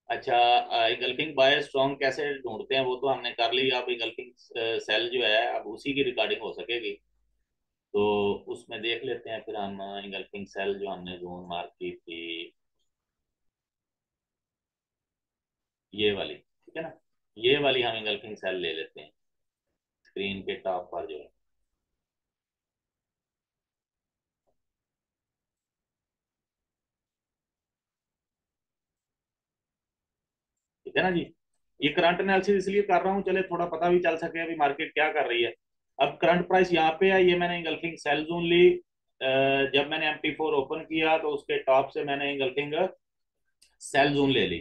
अच्छा, engulfing bye strong कैसे ढूंढते हैं वो तो हमने कर ली। अब इंगल्फिंग सेल जो है अब उसी की रिकॉर्डिंग हो सकेगी, तो उसमें देख लेते हैं फिर हम। इंगल्फिंग सेल जो हमने जोन मार्क की थी, ये वाली, ठीक है ना, ये वाली हम इंगल्फिंग सेल ले लेते हैं स्क्रीन के टॉप पर जो है। ठीक है ना जी। ये करंट एनालिसिस इसलिए कर रहा हूँ, चले थोड़ा पता भी चल सके अभी मार्केट क्या कर रही है। अब करंट प्राइस यहाँ पे है, ये मैंने इंगल्फिंग सेल जोन ली। जब मैंने MT4 ओपन किया तो उसके टॉप से मैंने इंगल्फिंग सेल जोन ले ली।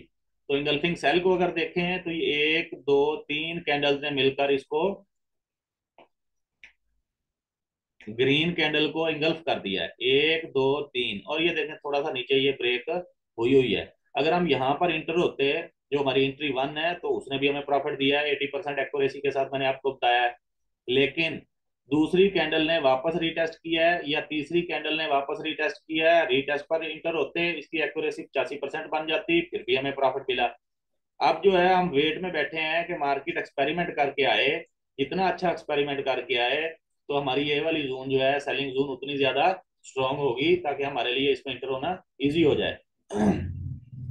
तो इंगल्फिंग सेल को अगर देखें तो ये एक दो तीन कैंडल्स ने मिलकर इसको ग्रीन कैंडल को इंगल्फ कर दिया है, एक दो तीन। और ये देखें थोड़ा सा नीचे ये ब्रेक हुई हुई है। अगर हम यहाँ पर इंटर होते, जो हमारी एंट्री वन है, तो उसने भी हमें प्रॉफिट दिया है 80% एक्यूरेसी के साथ, मैंने आपको बताया है। लेकिन दूसरी कैंडल ने वापस रीटेस्ट किया है, या तीसरी कैंडल ने वापस रीटेस्ट किया है, रीटेस्ट पर इंटर होते इसकी एक्यूरेसी 85% बन जाती, फिर भी हमें प्रॉफिट मिला। अब जो है हम वेट में बैठे हैं कि मार्केट एक्सपेरिमेंट करके आए, इतना अच्छा एक्सपेरिमेंट करके आए, तो हमारी ये वाली जोन जो है सेलिंग जोन उतनी ज्यादा स्ट्रांग होगी ताकि हमारे लिए इसमें इंटर होना इजी हो जाए।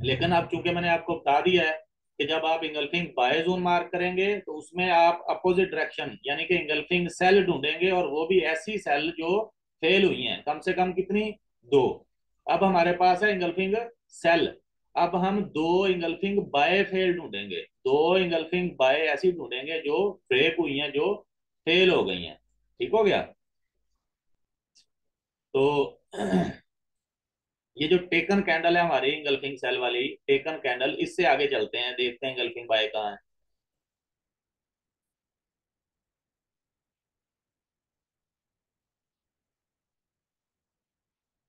लेकिन अब चूंकि मैंने आपको बता दिया है कि जब आप इंगल्फिंग बाय जोन मार्क करेंगे तो उसमें आप अपोजिट डायरेक्शन यानी कि इंगल्फिंग सेल ढूंढेंगे, और वो भी ऐसी सेल जो फेल हुई हैं, कम से कम कितनी, दो। अब हमारे पास है इंगल्फिंग सेल। अब हम दो इंगल्फिंग बाय फेल ढूंढेंगे, दो इंगल्फिंग बाय ऐसी ढूंढेंगे जो ब्रेक हुई हैं, जो फेल हो गई हैं। ठीक हो गया। तो ये जो टेकन कैंडल है हमारी इंगल्फिंग सेल वाली टेकन कैंडल, इससे आगे चलते हैं, देखते हैं इंगल्फिंग बाय कहाँ है।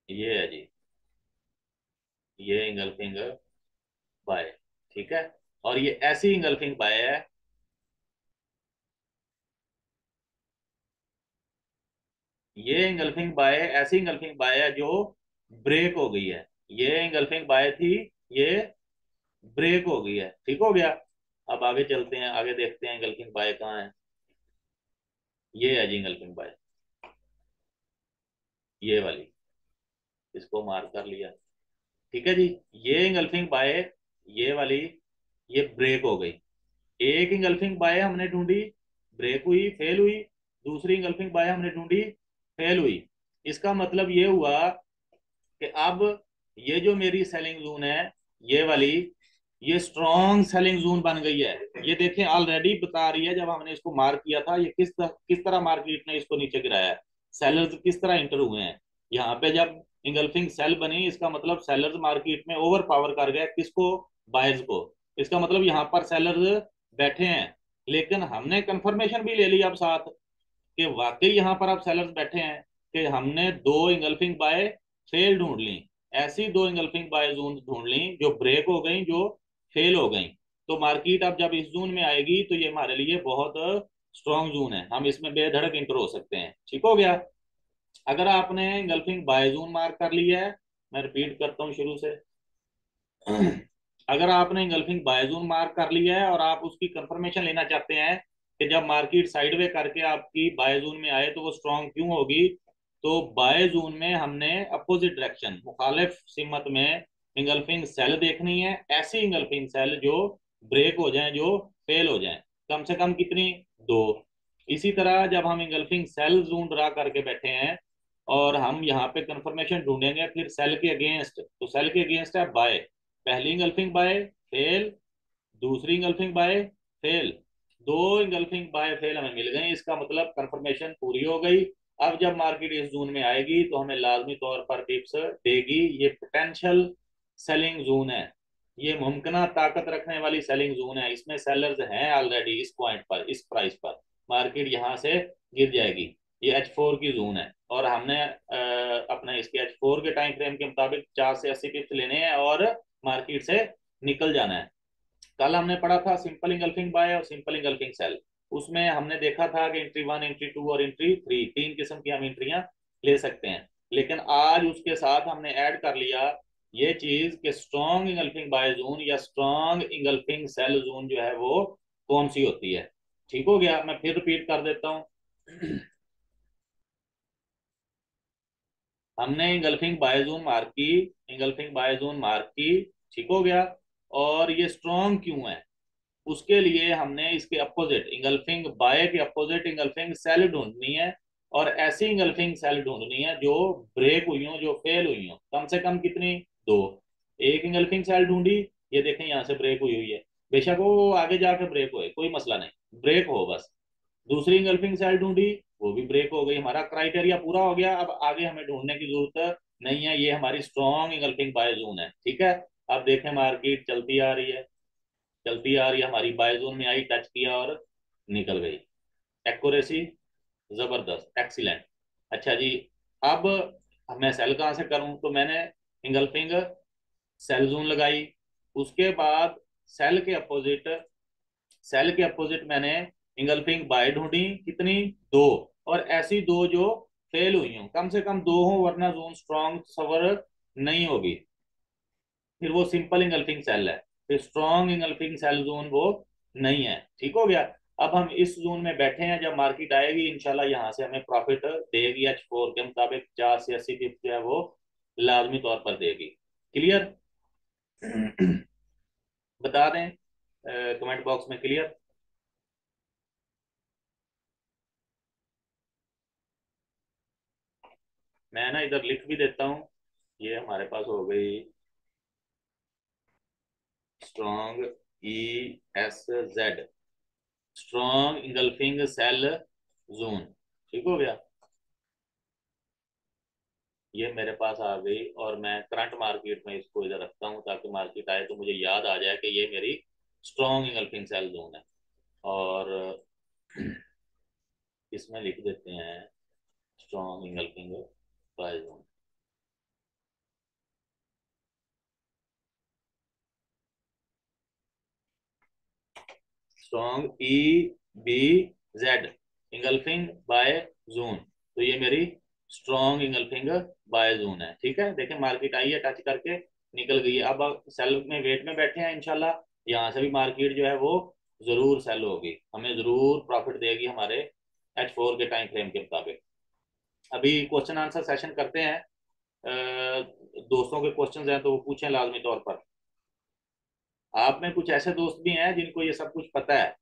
ये है जी, ये इंगल्फिंग बाय, ठीक है। और ये ऐसी इंगल्फिंग बाय है, ये इंगल्फिंग बाय ऐसी इंगल्फिंग बाय है जो ब्रेक हो गई है। ये इंगल्फिंग बाय थी, ये ब्रेक हो गई है। ठीक हो गया। अब आगे चलते हैं, आगे देखते हैं इंगल्फिंग बाय कहाँ है। ये है जी इंगल्फिंग बाय, ये वाली, इसको मार्क कर लिया। ठीक है जी। ये इंगल्फिंग बाय, ये वाली, ये ब्रेक हो गई। एक इंगल्फिंग बाय हमने ढूंढी, ब्रेक हुई, फेल हुई। दूसरी इंगल्फिंग बाय हमने ढूंढी, फेल हुई। इसका मतलब ये हुआ कि अब ये जो मेरी सेलिंग जोन है, ये वाली, ये स्ट्रॉन्ग सेलिंग जोन बन गई है। ये देखें ऑलरेडी बता रही है, जब हमने इसको मार्क किया था, ये किस तरह मार्केट ने इसको नीचे गिराया है, सेलर्स किस तरह इंटर हुए हैं। यहाँ पे जब इंगल्फिंग सेल बनी, इसका मतलब सेलर्स मार्केट में ओवर पावर कर गए किसको, बायर्स को। इसका मतलब यहाँ पर सेलर्स बैठे हैं। लेकिन हमने कंफर्मेशन भी ले ली अब साथ कि वाकई यहाँ पर अब सेलर्स बैठे हैं, कि हमने दो इंगल्फिंग बाय फेल ढूंढ ली, ऐसी दो इंगल्फिंग बाय जोन ढूंढ ली जो ब्रेक हो गई, जो फेल हो गई। तो मार्केट अब जब इस जोन में आएगी तो ये हमारे लिए बहुत स्ट्रॉन्ग जोन है, हम इसमें बेधड़क इंटर हो सकते हैं। ठीक हो गया। अगर आपने इंगल्फिंग बाय जोन मार्क कर लिया है, मैं रिपीट करता हूँ शुरू से। अगर आपने इंगल्फिंग बाय जोन मार्क कर लिया है और आप उसकी कंफर्मेशन लेना चाहते हैं कि जब मार्केट साइडवे करके आपकी बाय जोन में आए तो वो स्ट्रांग क्यों होगी, तो बाय जोन में हमने अपोजिट डायरेक्शन मुखालिफ सिमत में इंगल्फिंग सेल देखनी है, ऐसी इंगल्फिंग सेल जो ब्रेक हो जाए, जो फेल हो जाए, कम से कम कितनी, दो। इसी तरह जब हम इंगल्फिंग सेल जोन ड्रा करके बैठे हैं और हम यहाँ पे कंफर्मेशन ढूंढेंगे फिर सेल के अगेंस्ट, तो सेल के अगेंस्ट है बाय, पहली इंगल्फिंग बाय फेल, दूसरी इंगल्फिंग बाय फेल, दो इंगल्फिंग बाय फेल हमें मिल गई, इसका मतलब कंफर्मेशन पूरी हो गई। अब जब मार्केट इस जोन में आएगी तो हमें लाजमी तौर पर टिप्स देगी। ये पोटेंशियल सेलिंग जोन है, ये मुमकिन ताकत रखने वाली सेलिंग जोन है, इसमें सेलर्स हैं ऑलरेडी इस पॉइंट पर, इस प्राइस पर। मार्केट यहाँ से गिर जाएगी। ये H4 की जोन है, और हमने अपने इसके H4 के टाइम फ्रेम के मुताबिक 4 से 80 पिप्स लेने हैं और मार्केट से निकल जाना है। कल हमने पढ़ा था सिंपल इंगल्फिंग बाय और सिंपल इंगल्फिंग सेल। उसमें हमने देखा था कि एंट्री वन, एंट्री टू और एंट्री थ्री, तीन किस्म की हम एंट्रियां ले सकते हैं। लेकिन आज उसके साथ हमने ऐड कर लिया ये चीज कि स्ट्रॉन्ग इंगल्फिंग बाय जोन या स्ट्रॉन्ग इंगल्फिंग सेल जोन जो है वो कौन सी होती है। ठीक हो गया, मैं फिर रिपीट कर देता हूँ। हमने इंगल्फिंग बायजोन मार्क की, इंगल्फिंग बायजोन मार्क की, ठीक हो गया। और ये स्ट्रॉन्ग क्यों है, उसके लिए हमने इसके अपोजिट इंगल्फिंग बाय के अपोजिट इंगल्फिंग सेल ढूंढनी है। और ऐसी इंगल्फिंग सेल ढूंढनी है जो ब्रेक हुई हो, जो फेल हुई हो, कम से कम कितनी, दो। एक इंगल्फिंग सेल ढूंढी, ये देखें यहाँ से ब्रेक हुई हुई है, बेशक वो आगे जाके ब्रेक होए कोई मसला नहीं, ब्रेक हो बस। दूसरी इंगल्फिंग सेल ढूंढी, वो भी ब्रेक हो गई, हमारा क्राइटेरिया पूरा हो गया, अब आगे हमें ढूंढने की जरूरत नहीं है, ये हमारी स्ट्रॉन्ग इंगल्फिंग बाय जोन है। ठीक है, अब देखें मार्केट चलती आ रही है, चलती आ रही है, हमारी बाय जोन में आई, टच किया और निकल गई। एक्यूरेसी जबरदस्त, एक्सीलेंट। अच्छा जी, अब मैं सेल कहाँ से करूं, तो मैंने इंगल्फिंग सेल जोन लगाई, उसके बाद सेल के अपोजिट, सेल के अपोजिट मैंने इंगल्फिंग बाय ढूंढी, कितनी, दो। और ऐसी दो जो फेल हुई हो, कम से कम दो हो, वरना जोन स्ट्रॉन्ग सवर नहीं होगी, फिर वो सिंपल इंगल्फिंग सेल है, फिर स्ट्रॉन्ग इंगल्फिंग सेल जोन वो नहीं है। ठीक हो गया। अब हम इस जोन में बैठे हैं, जब मार्केट आएगी इंशाल्लाह यहाँ से हमें प्रॉफिट देगी, H4 के मुताबिक 50 से 80 पिप जो है वो लाजमी तौर पर देगी। क्लियर? बता दें कमेंट बॉक्स में, क्लियर? मैं ना इधर लिख भी देता हूँ, ये हमारे पास हो गई strong, ESZ, strong engulfing sell zone. ठीक हो गया, ये मेरे पास आ गई, और मैं करंट मार्केट में इसको इधर रखता हूँ ताकि मार्केट आए तो मुझे याद आ जाए कि ये मेरी स्ट्रॉन्ग इंगल्फिंग सेल जोन है। और इसमें लिख देते हैं strong engulfing buy zone. Strong EBZ, engulfing buy zone, तो ये मेरी स्ट्रॉन्ग इंगल्फिंग बाय जोन है। ठीक है, देखें मार्केट आई है, टच करके निकल गई है, अब सेल में वेट में बैठे हैं इंशाल्लाह, यहाँ से भी मार्केट जो है वो जरूर सेल होगी, हमें जरूर प्रॉफिट देगी हमारे H4 के टाइम फ्रेम के मुताबिक। अभी क्वेश्चन आंसर सेशन करते हैं। दोस्तों के क्वेश्चन हैं तो वो पूछें लाजमी तौर पर। आप में कुछ ऐसे दोस्त भी हैं जिनको ये सब कुछ पता है,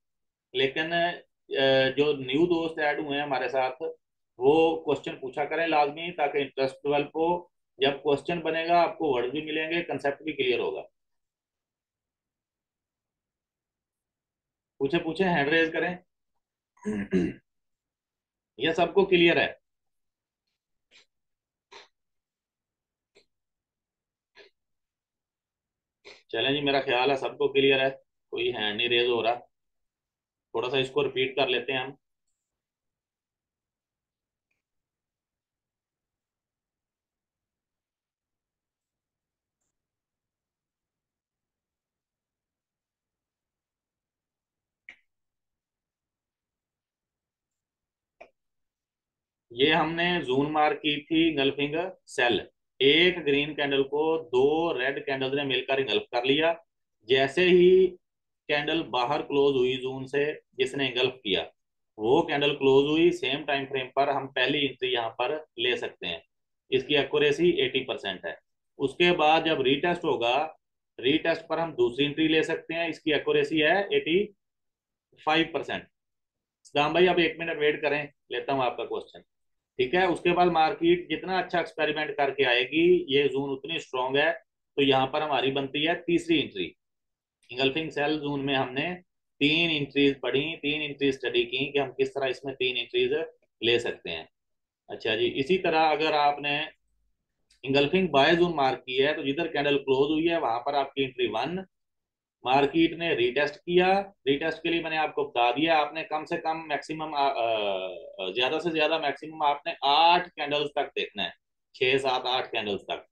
लेकिन जो न्यू दोस्त ऐड हुए हैं हमारे साथ, वो क्वेश्चन पूछा करें लाजमी, ताकि इंटरेस्ट डेवलप हो। जब क्वेश्चन बनेगा आपको वर्ड भी मिलेंगे, कंसेप्ट भी क्लियर होगा। पूछे पूछे, हैंड रेज करें। ये सबको क्लियर है? चलें जी, मेरा ख्याल है सबको क्लियर है, कोई हैंड नहीं रेज हो रहा। थोड़ा सा इसको रिपीट कर लेते हैं हम। ये हमने जून मार्क की थी इंगल्फिंग सेल, एक ग्रीन कैंडल को दो रेड कैंडल ने मिलकर इंगल्फ कर लिया। जैसे ही कैंडल बाहर क्लोज हुई जून से, जिसने इंगल्फ किया, वो कैंडल क्लोज हुई सेम टाइम फ्रेम पर, हम पहली एंट्री यहाँ पर ले सकते हैं। इसकी एक्यूरेसी 80% है। उसके बाद जब रीटेस्ट होगा, रीटेस्ट पर हम दूसरी एंट्री ले सकते हैं, इसकी एक्यूरेसी है 85%। सदाम भाई अब 1 मिनट वेट करें, लेता हूँ आपका क्वेश्चन। ठीक है, उसके बाद मार्केट जितना अच्छा एक्सपेरिमेंट करके आएगी, ये जोन उतनी स्ट्रांग है, तो यहाँ पर हमारी बनती है तीसरी एंट्री। इंगल्फिंग सेल जोन में हमने तीन इंट्रीज पढ़ी, तीन इंट्रीज स्टडी की कि हम किस तरह इसमें तीन इंट्रीज ले सकते हैं। अच्छा जी, इसी तरह अगर आपने इंगल्फिंग बाय जोन मार्क की है, तो जिधर कैंडल क्लोज हुई है वहां पर आपकी एंट्री 1। मार्केट ने रीटेस्ट किया, रीटेस्ट के लिए मैंने आपको बता दिया, आपने कम से कम मैक्सिमम, ज्यादा से ज्यादा मैक्सिमम आपने 8 कैंडल्स तक देखना है, 6 7 8 कैंडल्स तक।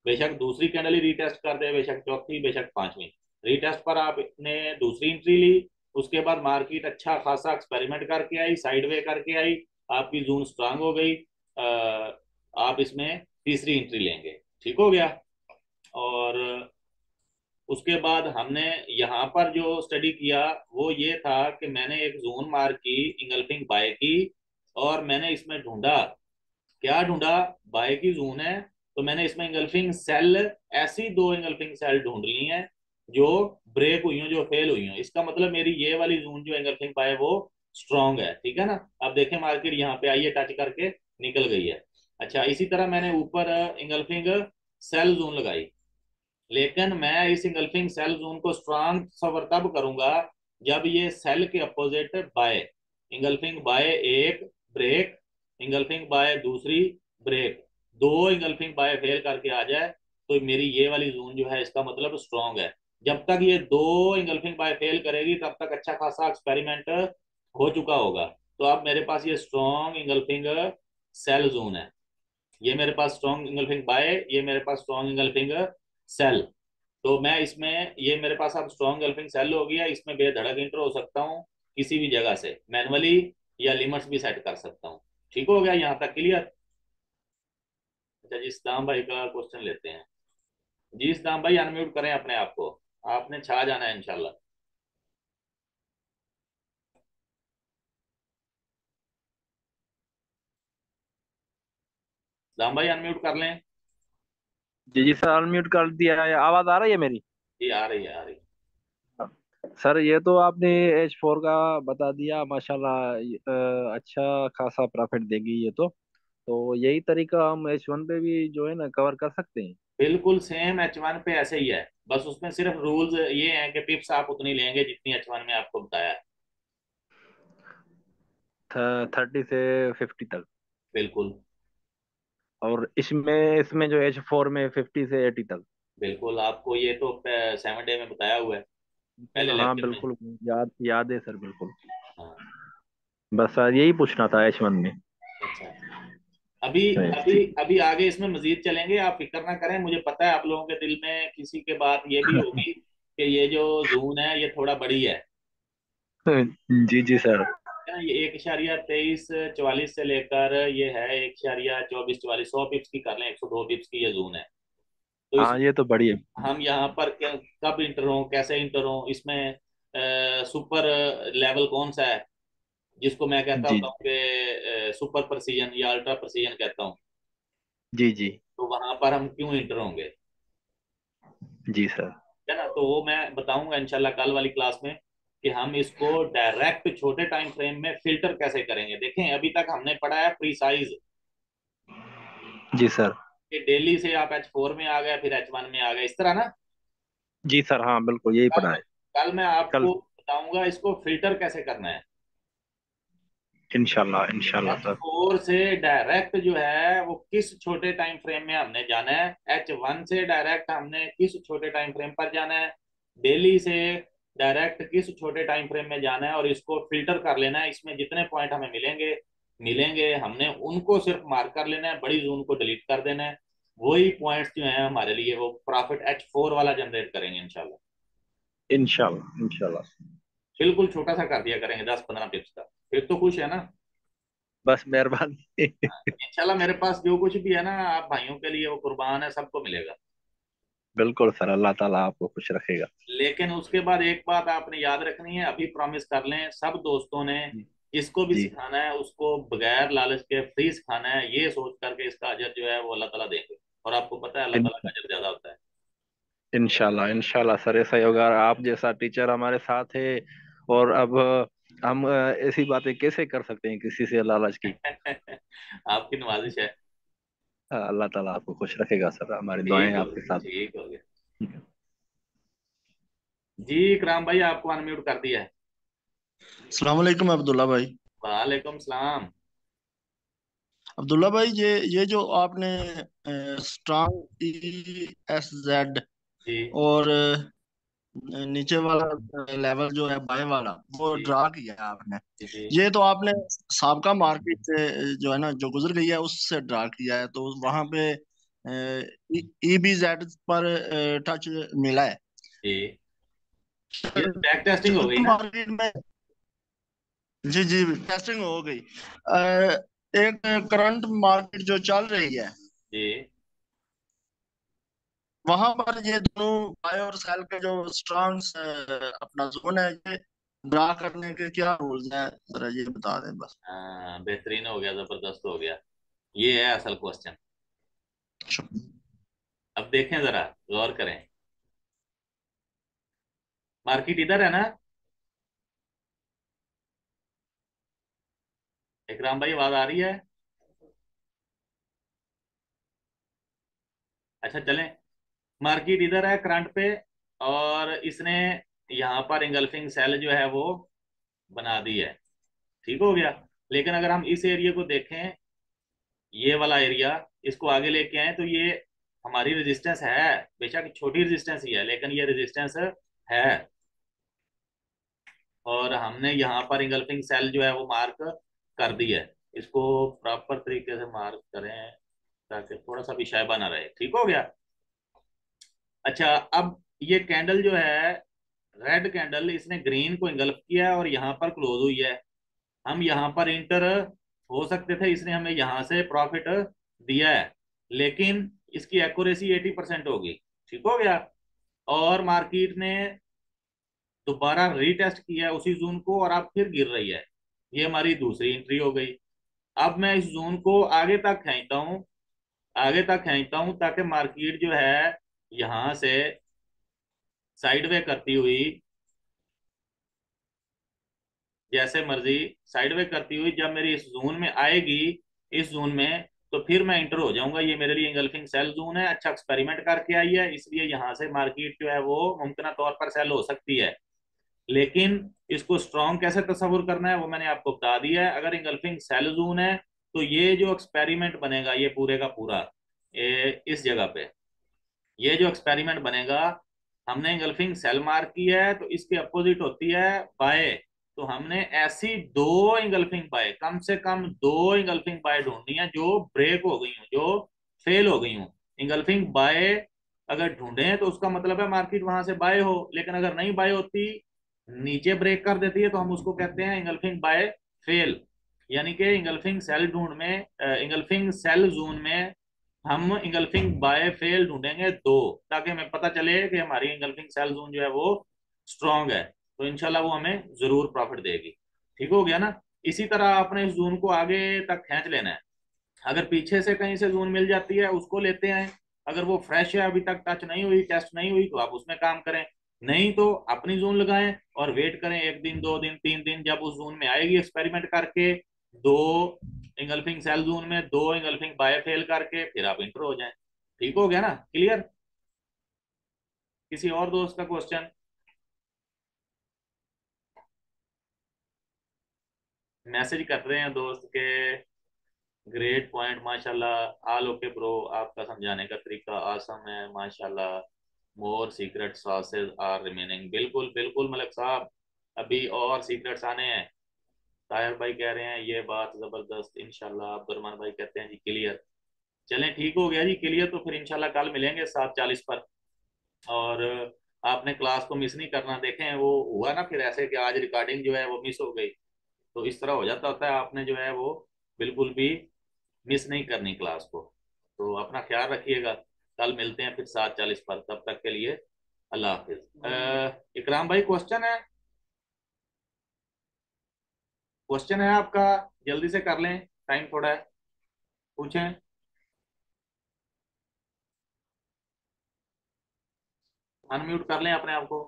बेशक दूसरी कैंडल ही रीटेस्ट कर दे, बेशक चौथी, बेशक पांचवी, रीटेस्ट पर आपने दूसरी एंट्री ली। उसके बाद मार्केट अच्छा खासा एक्सपेरिमेंट करके आई, साइडवे करके आई, आपकी जोन स्ट्रांग हो गई, आप इसमें तीसरी एंट्री लेंगे। ठीक हो गया। और उसके बाद हमने यहाँ पर जो स्टडी किया वो ये था कि मैंने एक जोन मार्क की, इंगल्फिंग बाय की, और मैंने इसमें ढूंढा, क्या ढूंढा, बाय की जोन है, तो मैंने इसमें इंगल्फिंग सेल, ऐसी दो इंगल्फिंग सेल ढूंढ ली हैं जो ब्रेक हुई हो, जो फेल हुई हो। इसका मतलब मेरी ये वाली जोन जो इंगल्फिंग बाय वो स्ट्रांग है, ठीक है ना। अब देखें मार्केट यहाँ पे आई है, टच करके निकल गई है। अच्छा, इसी तरह मैंने ऊपर इंगल्फिंग सेल जोन लगाई, लेकिन मैं इस इंगल्फिंग सेल जोन को स्ट्रांग सवर तब करूंगा जब ये सेल के अपोजिट बाय, इंगल्फिंग बाय एक ब्रेक, इंगल्फिंग बाय दूसरी ब्रेक, दो इंगल्फिंग बाय फेल करके आ जाए, तो मेरी ये वाली जोन जो है इसका मतलब स्ट्रांग है। जब तक ये दो इंगल्फिंग बाय फेल करेगी तब तक अच्छा खासा एक्सपेरिमेंट हो चुका होगा। तो अब मेरे पास ये स्ट्रांग इंगल्फिंग सेल जोन है, ये मेरे पास स्ट्रॉन्ग इंगल्फिंग बाय, ये मेरे पास स्ट्रॉन्ग इंगल्फिंग सेल। तो मैं इसमें, ये मेरे पास अब स्ट्रॉन्ग इंगल्फिंग सेल हो गया, इसमें बेधड़क इंटर हो सकता हूँ किसी भी जगह से मैनुअली, या लिमिट्स भी सेट कर सकता हूँ। ठीक हो गया यहाँ तक क्लियर? अच्छा जी, इस्लाम भाई का क्वेश्चन लेते हैं। जी इस्लाम भाई अनम्यूट करें अपने आप को, आपने छा जाना है इंशाल्लाह। इस्लाम भाई अनम्यूट कर लें। जी जी सर, अनम्यूट कर दिया है। आवाज आ रही है मेरी? जी आ रही है, आ रही है। सर ये तो आपने H4 का बता दिया माशाल्लाह। अच्छा खासा प्रॉफिट देगी ये तो यही तरीका हम H1 पे भी जो है ना कवर कर सकते हैं। बिल्कुल सेम H1 पे ऐसे ही है, बस उसमें सिर्फ रूल्स ये हैं कि पिप्स आप उतनी लेंगे जितनी H1 में आपको बताया है। 30 से 50 तक। बिल्कुल। और इसमें इसमें जो H4 में 50 से 80 तक। बिल्कुल, आपको ये तो 7 डे में बताया हुआ है बिल्कुल पहले हाँ, लेक्चर में। बिल्कुल याद याद है सर, बिल्कुल। हाँ। बस सर यही पूछना था H1 में। अच्छा, अभी अभी ठीक। अभी आगे इसमें मजीद चलेंगे, आप फिक्र ना करें, मुझे पता है आप लोगों के दिल में किसी के बात ये भी होगी कि ये जो जून है ये थोड़ा बड़ी जी जी सर। है ना, ये 1.2344 से लेकर ये है 1.2444, 100 पिप्स की कर लें, 102 पिप्स की ये जून है। तो इस, हाँ ये तो बढ़िया। हम यहाँ पर कब इंटर हों, कैसे इंटर हों, इसमें सुपर लेवल कौन सा है जिसको मैं कहता जी होता हूँ कि सुपर प्रेसिजन या अल्ट्रा प्रेसिजन कहता हूँ, जी जी तो वहां पर हम क्यों इंटर होंगे, जी सर। है ना। तो वो मैं बताऊंगा इंशाल्लाह कल वाली क्लास में कि हम इसको डायरेक्ट छोटे टाइम फ्रेम में फिल्टर कैसे करेंगे। देखें अभी तक हमने पढ़ा है प्रीसाइज, जी सर। कि डेली से आप H4 में आ गए फिर H1 में आ गए, इस तरह ना। जी सर हाँ, बिल्कुल यही कल पढ़ा मैं है। कल मैं कल आपको बताऊंगा इसको फिल्टर कैसे करना है। इंशाल्लाह इंशाल्लाह एच सर। फोर से डायरेक्ट जो है वो किस छोटे टाइम फ्रेम में हमने जाना है, H1 से डायरेक्ट हमने किस छोटे टाइम फ्रेम पर जाना है, डेली से डायरेक्ट किस छोटे टाइम फ्रेम में जाना है, और इसको फिल्टर कर लेना है। इसमें जितने पॉइंट हमें मिलेंगे मिलेंगे हमने उनको सिर्फ मार्क कर लेना है, बड़ी जोन को डिलीट कर देना है। वही पॉइंट्स जो है हमारे लिए वो प्रॉफिट H4 वाला जनरेट करेंगे इंशाल्लाह। इंशाल्लाह इंशाल्लाह। बिल्कुल छोटा सा कर दिया करेंगे, 10-15 पिप्स का, फिर तो खुश है ना। बस मेहरबानी। इंशाल्लाह मेरे पास जो कुछ भी है ना, आप भाइयों के लिए वो कुर्बान है, सबको मिलेगा। बिल्कुल सर, अल्लाह ताला आपको खुश रखेगा। लेकिन उसके बाद एक बात आपने याद रखनी है, अभी प्रॉमिस कर लें सब दोस्तों ने, जी जिसको भी जी सिखाना है उसको बगैर लालच के फ्री सिखाना है, ये सोच करके इसका अजर जो है वो अल्लाह ताला देंगे। और आपको पता है अल्लाह इन, ताला का अजर ज्यादा होता है। इंशाल्लाह इंशाल्लाह सर, ऐसा ही होगा। आप जैसा टीचर हमारे साथ है। और अब हम ऐसी बातें कैसे कर सकते हैं किसी से लालच की। आपकी नवाजिश है। अल्लाह ताला आपको खुश रखेगा सर, हमारी दुआएं ठीक हो आपके गया, साथ। ठीक हो गया। जी इकराम भाई आपको अनम्यूट कर दिया है। अस्सलाम वालेकुम अब्दुल्ला भाई। वालेकुम सलाम। अब्दुल्ला भाई, ये जो आपने स्ट्रांग ESZ जी और नीचे वाला लेवल जो है बाय वाला वो जी ड्रा किया है आपने। जी जी। ये तो आपने साबका मार्केट से जो है ना जो गुजर गई है उससे ड्रा किया है, तो वहां पे EBZ पर टच मिला है। जी, ये तो बैक टेस्टिंग हो गई ना। मार्केट में जी जी टेस्टिंग हो गई। एक करंट मार्केट जो चल रही है जी वहां पर ये दोनों बाय और सेल के जो स्ट्रॉन्ग अपना जोन है, ये ड्रा करने के क्या रूल्स हैं, जरा ये बता दें बस। हाँ, बेहतरीन हो गया, जबरदस्त हो गया। ये है असल क्वेश्चन। अच्छा। अब देखें, जरा गौर करें। मार्केट इधर है ना? इकराम भाई, आवाज आ रही है? अच्छा, चलें। मार्केट इधर है करंट पे, और इसने यहाँ पर इंगल्फिंग सेल जो है वो बना दी है। ठीक हो गया। लेकिन अगर हम इस एरिया को देखें, ये वाला एरिया, इसको आगे लेके आए, तो ये हमारी रेजिस्टेंस है। बेशक छोटी रेजिस्टेंस ही है, लेकिन ये रेजिस्टेंस है। और हमने यहाँ पर इंगल्फिंग सेल जो है वो मार्क कर दी है। इसको प्रॉपर तरीके से मार्क करें, ताकि थोड़ा सा भी शायबा ना रहे। ठीक हो गया। अच्छा, अब ये कैंडल जो है, रेड कैंडल, इसने ग्रीन को इंगल्फ किया है और यहाँ पर क्लोज हुई है। हम यहाँ पर इंटर हो सकते थे, इसने हमें यहाँ से प्रॉफिट दिया है, लेकिन इसकी एक्यूरेसी 80% होगी। ठीक हो गया। और मार्केट ने दोबारा रीटेस्ट किया है उसी जोन को, और अब फिर गिर रही है। ये हमारी दूसरी एंट्री हो गई। अब मैं इस जोन को आगे तक खींचता हूँ, आगे तक खींचता हूँ, ताकि मार्केट जो है यहाँ से साइडवे करती हुई, जैसे मर्जी साइडवे करती हुई, जब मेरी इस जोन में आएगी, इस जोन में, तो फिर मैं इंटर हो जाऊंगा। ये मेरे लिए इंगल्फिंग सेल जोन है, अच्छा एक्सपेरिमेंट करके आई है, इसलिए यहाँ से मार्केट जो है वो मुमकिन तौर पर सेल हो सकती है। लेकिन इसको स्ट्रॉन्ग कैसे तस्वुर करना है वो मैंने आपको बता दिया है। अगर इंगल्फिंग सेल जोन है, तो ये जो एक्सपेरिमेंट बनेगा, ये पूरे का पूरा, इस जगह पे ये जो एक्सपेरिमेंट बनेगा, हमने इंगल्फिंग सेल मार्क की है, तो इसके अपोजिट होती है बाय। तो हमने ऐसी दो इंगल्फिंग बाय, कम से कम दो इंगल्फिंग बाय ढूंढनी है जो ब्रेक हो गई हूँ, जो फेल हो गई हूँ। इंगल्फिंग बाय अगर ढूंढे तो उसका मतलब है मार्केट वहां से बाय हो, लेकिन अगर नहीं बाय होती, नीचे ब्रेक कर देती है, तो हम उसको कहते हैं इंगल्फिंग बाय फेल। यानी कि इंगल्फिंग सेल ढूंढ में, इंगल्फिंग सेल जोन में हम इंगल्फिंग बाय फेल ढूंढेंगे दो, ताकि हमें पता चले कि हमारी इंगल्फिंग सेल जोन जो है वो स्ट्रांग है। तो इंशाल्लाह वो हमें जरूर प्रॉफिट देगी। ठीक हो गया ना? इसी तरह आपने इस जोन को आगे तक खींच लेना है। अगर पीछे से कहीं से जोन मिल जाती है, उसको लेते हैं। अगर वो फ्रेश है, अभी तक टच नहीं हुई, टेस्ट नहीं हुई, तो आप उसमें काम करें। नहीं तो अपनी जोन लगाएं और वेट करें 1 दिन, 2 दिन, 3 दिन, जब उस जोन में आएगी एक्सपेरिमेंट करके, दो इंगल्फिंग सेल जोन में दो इंगल्फिंग बाय फेल करके, फिर आप इंटर हो जाएं। ठीक हो गया ना? क्लियर? किसी और दोस्त का क्वेश्चन? मैसेज कर रहे हैं दोस्त के, ग्रेट पॉइंट माशाल्लाह, आल ओके ब्रो, आपका समझाने का तरीका आसम है माशाल्लाह। मोर सीक्रेट सॉसेज आर रिमेनिंग। बिल्कुल बिल्कुल मलिक साहब, अभी और सीक्रेट्स आने हैं। ताहिर भाई कह रहे हैं ये बात जबरदस्त, इंशाल्लाह। अब्दुलरमान भाई कहते हैं जी क्लियर। चलें, ठीक हो गया जी, क्लियर। तो फिर इंशाल्लाह कल मिलेंगे 7:40 पर। और आपने क्लास को मिस नहीं करना। देखें, वो हुआ ना फिर ऐसे कि आज रिकॉर्डिंग जो है वो मिस हो गई, तो इस तरह हो जाता होता है। आपने जो है वो बिल्कुल भी मिस नहीं करनी क्लास को। तो अपना ख्याल रखिएगा। कल मिलते हैं फिर 7:40 पर। तब तक के लिए अल्लाह हाफिज। इकराम भाई, क्वेश्चन है? क्वेश्चन है आपका? जल्दी से कर लें, टाइम थोड़ा है। पूछें। अनम्यूट कर लें अपने आप को।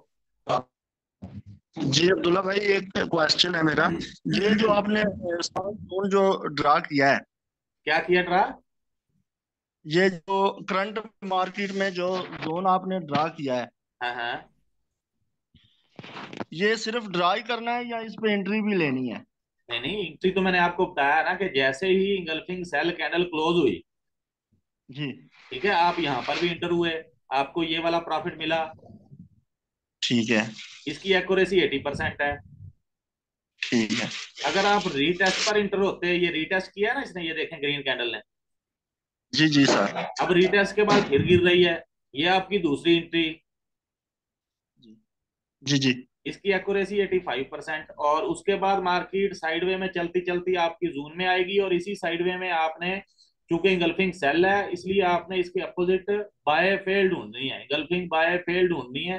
जी अब्दुल्ला भाई, एक क्वेश्चन है मेरा। ये जो आपने जोन जो ड्रा किया है, क्या किया ड्रा? ये जो करंट मार्केट में जो जोन आपने ड्रा किया है, हाँ हाँ। ये सिर्फ ड्रा ही करना है या इस पे एंट्री भी लेनी है? नहीं नहीं, एंट्री तो मैंने आपको बताया ना, कि जैसे ही इंगल्फिंग सेल कैंडल क्लोज हुई, जी। ठीक है, आप यहाँ पर भी इंटर हुए, आपको ये वाला प्रॉफिट मिला। ठीक है। इसकी एक्यूरेसी 80% है। ठीक है। अगर आप रीटेस्ट पर इंटर होते, ये रीटेस्ट किया है ना इसने, ये देखें ग्रीन कैंडल ने। जी जी सर। अब रीटेस्ट के बाद फिर गिर रही है, ये आपकी दूसरी एंट्री। जी जी जी। इसकी एक्यूरेसी 85%। और उसके बाद मार्केट साइडवे में चलती चलती आपकी जोन में आएगी, और इसी साइडवे में आपने चूंकि इंगल्फिंग सेल है इसलिए आपने इसके अपोजिट बाय फेल ढूंढनी है, इंगल्फिंग बाय फेल ढूंढनी है,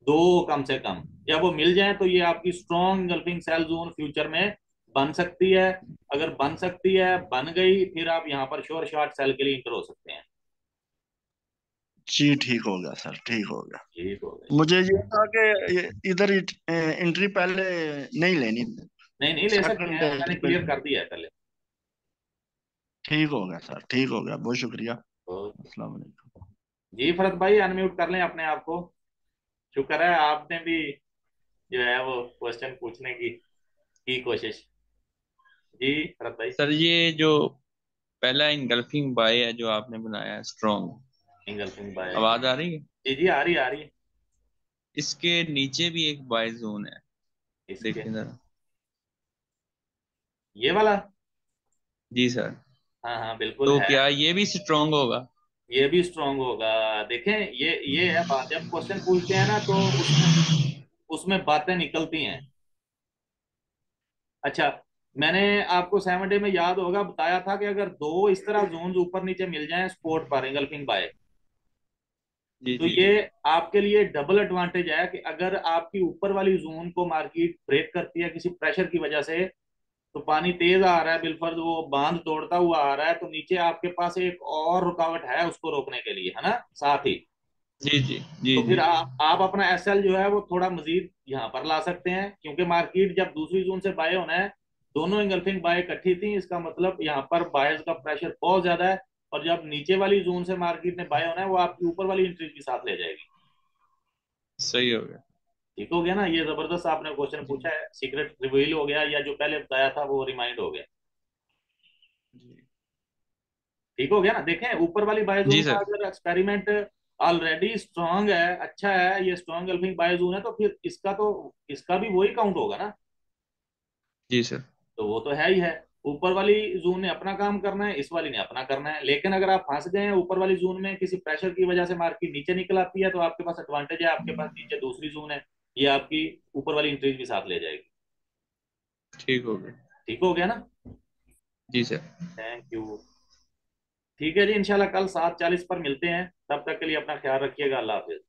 दो कम से कम। जब वो मिल जाए तो ये आपकी strong engulfing sell zone future में बन सकती है। अगर बन सकती है, बन गई, फिर आप यहाँ पर श्योर शॉट सेल के लिए इंटर हो सकते हैं। जी ठीक हो गया सर, ठीक हो गया। ठीक हो गई। मुझे ये था कि इधर एंट्री पहले नहीं लेनी, नहीं नहीं ले सकते सेकंड हैं, मैंने एंट्री पे। क्लियर कर दिया है पहले। ठीक हो गया सर, ठीक हो गया, बहुत शुक्रिया। ओके। अस्सलाम वालेकुम। जी फरत भाई अनम्यूट कर लें अपने आप को। शुक्र है आपने भी जो है वो क्वेश्चन पूछने की कोशिश। जी फरत भाई। सर ये जो पहला इनगल्फिंग बाय है जो आपने बनाया है स्ट्रॉन्ग, इंगल्फिंग बाय। आवाज आ रही है? जी जी आ रही है, आ रही है। इसके नीचे भी एक बाय जोन है, इसके देखिए जरा। ये वाला। जी सर। हाँ हाँ बिल्कुल तो है। क्या ये भी स्ट्रॉन्ग होगा? ये भी स्ट्रांग होगा। देखें ये है बात, जब क्वेश्चन पूछते हैं ना तो उसमें उसमें बातें निकलती हैं। अच्छा, मैंने आपको 7 डे में याद होगा बताया था कि अगर दो इस तरह जोन्स ऊपर नीचे मिल जाएं स्पोर्ट पर इंगल्फिंग बाय, जी तो जी ये जी। आपके लिए डबल एडवांटेज है कि अगर आपकी ऊपर वाली जोन को मार्केट ब्रेक करती है किसी प्रेशर की वजह से, तो पानी तेज आ रहा है बिलफर्ज वो बांध तोड़ता हुआ आ रहा है, तो नीचे आपके पास एक और रुकावट है उसको रोकने के लिए, है ना, साथ ही। जी जी जी तो जी। फिर आप अपना एसएल जो है वो थोड़ा मजीद यहाँ पर ला सकते हैं, क्योंकि मार्केट जब दूसरी जोन से बाय होना है, दोनों इंगल्फिंग बाय इकट्ठी थी, इसका मतलब यहाँ पर बायर्स का प्रेशर बहुत ज्यादा है। और जब नीचे वाली जोन से मार्केट ने बाय होना है वो आपकी ऊपर वाली एंट्री के साथ ले जाएगी। सही हो गया। ठीक हो गया ना, ये जबरदस्त आपने क्वेश्चन जी पूछा है, सीक्रेट रिवील हो गया, या जो पहले बताया था वो रिमाइंड हो गया। जी ठीक हो गया ना। देखें ऊपर वाली बायजोन जी का सर। अगर एक्सपेरिमेंट ऑलरेडी स्ट्रांग है, अच्छा है, ये स्ट्रांग गल्फिंग बायजोन है, तो फिर इसका भी वही काउंट होगा ना। जी सर। तो वो तो है ही है। ऊपर वाली जोन ने अपना काम करना है, इस वाली ने अपना करना है, लेकिन अगर आप फंस गए हैं ऊपर वाली जोन में, किसी प्रेशर की वजह से मार्केट नीचे निकल आती है, तो आपके पास एडवांटेज है, आपके पास नीचे दूसरी जोन है, ये आपकी ऊपर वाली इंट्रीज भी साथ ले जाएगी। ठीक हो गया। ठीक हो गया ना। जी सर। Thank you. ठीक है जी, इंशाल्लाह कल 7:40 पर मिलते हैं, तब तक के लिए अपना ख्याल रखिएगा। अल्लाह हाफिज।